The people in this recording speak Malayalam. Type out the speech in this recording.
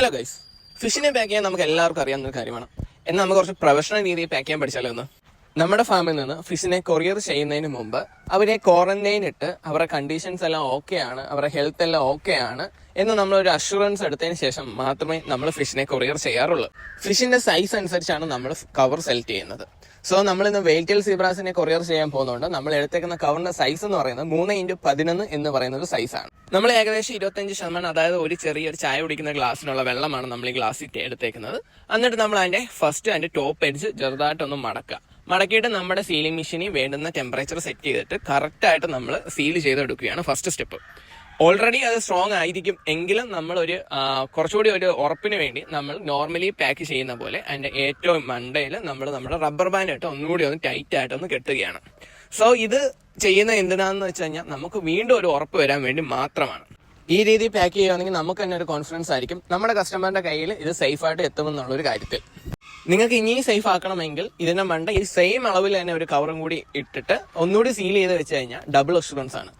ഹലോ ഗൈസ്, ഫിഷിനെ പാക്ക് ചെയ്യാൻ നമുക്ക് എല്ലാവർക്കും അറിയാവുന്ന ഒരു കാര്യമാണ്. എന്നാൽ നമുക്ക് കുറച്ച് പ്രൊഫഷണൽ രീതിയിൽ പാക്ക് ചെയ്യാൻ പഠിച്ചാലോ എന്ന്. നമ്മുടെ ഫാമിൽ നിന്ന് ഫിഷിനെ കൊറിയർ ചെയ്യുന്നതിന് മുമ്പ് അവരെ ക്വാറന്റൈൻ ഇട്ട് അവരുടെ കണ്ടീഷൻസ് എല്ലാം ഓക്കെ ആണ്, അവരുടെ ഹെൽത്ത് എല്ലാം ഓക്കെ ആണ് എന്ന് നമ്മളൊരു അഷുറൻസ് എടുത്തതിന് ശേഷം മാത്രമേ നമ്മൾ ഫിഷിനെ കൊറിയർ ചെയ്യാറുള്ളൂ. ഫിഷിന്റെ സൈസ് അനുസരിച്ചാണ് നമ്മൾ കവർ സെലക്ട് ചെയ്യുന്നത്. സോ നമ്മൾ ഇന്ന് വെയിറ്റൽ സീബ്രാസിനെ കൊറിയർ ചെയ്യാൻ പോകുന്നതുകൊണ്ട് നമ്മൾ എടുത്തേക്കുന്ന കവറിന്റെ സൈസ് എന്ന് പറയുന്നത് 3x11 എന്ന് പറയുന്ന ഒരു സൈസാണ്. നമ്മൾ ഏകദേശം 25%, അതായത് ഒരു ചെറിയൊരു ചായ കുടിക്കുന്ന ഗ്ലാസ്സിനുള്ള വെള്ളമാണ് നമ്മൾ ഈ ഗ്ലാസ്സിൽ എടുത്തേക്കുന്നത്. എന്നിട്ട് നമ്മൾ അതിന്റെ ടോപ്പ് എഡ്ജ് ചെറുതായിട്ടൊന്ന് മടക്കിയിട്ട് നമ്മുടെ സീലിംഗ് മെഷീനിൽ വേണ്ടുന്ന ടെമ്പറേച്ചർ സെറ്റ് ചെയ്തിട്ട് കറക്റ്റായിട്ട് നമ്മൾ സീൽ ചെയ്തെടുക്കുകയാണ് ഫസ്റ്റ് സ്റ്റെപ്പ്. ഓൾറെഡി അത് സ്ട്രോങ് ആയിരിക്കും എങ്കിലും നമ്മളൊരു കുറച്ചുകൂടി ഒരു ഉറപ്പിന് വേണ്ടി നമ്മൾ നോർമലി പാക്ക് ചെയ്യുന്ന പോലെ അതിന്റെ ഏറ്റവും മണ്ടയിൽ നമ്മൾ നമ്മുടെ റബ്ബർ ബാൻഡ് ഇട്ട് ഒന്നുകൂടി ഒന്ന് ടൈറ്റ് ആയിട്ടൊന്ന് കെട്ടുകയാണ്. സോ ഇത് ചെയ്യുന്ന എന്തിനാന്ന് വെച്ച് കഴിഞ്ഞാൽ നമുക്ക് വീണ്ടും ഒരു ഉറപ്പ് വരാൻ വേണ്ടി മാത്രമാണ്. ഈ രീതി പാക്ക് ചെയ്യുകയാണെങ്കിൽ നമുക്ക് തന്നെ ഒരു കോൺഫിഡൻസ് ആയിരിക്കും നമ്മുടെ കസ്റ്റമറിന്റെ കയ്യിൽ ഇത് സേഫ് ആയിട്ട് എത്തുമെന്നുള്ളൊരു കാര്യത്തിൽ. നിങ്ങൾക്ക് ഇനിയും സേഫ് ആക്കണമെങ്കിൽ ഇതിന്റെ മണ്ട ഈ സെയിം അളവിൽ തന്നെ ഒരു കവറും കൂടി ഇട്ടിട്ട് ഒന്നുകൂടി സീൽ ചെയ്ത് വെച്ച് കഴിഞ്ഞാൽ ഡബിൾ അഷുറൻസ് ആണ്.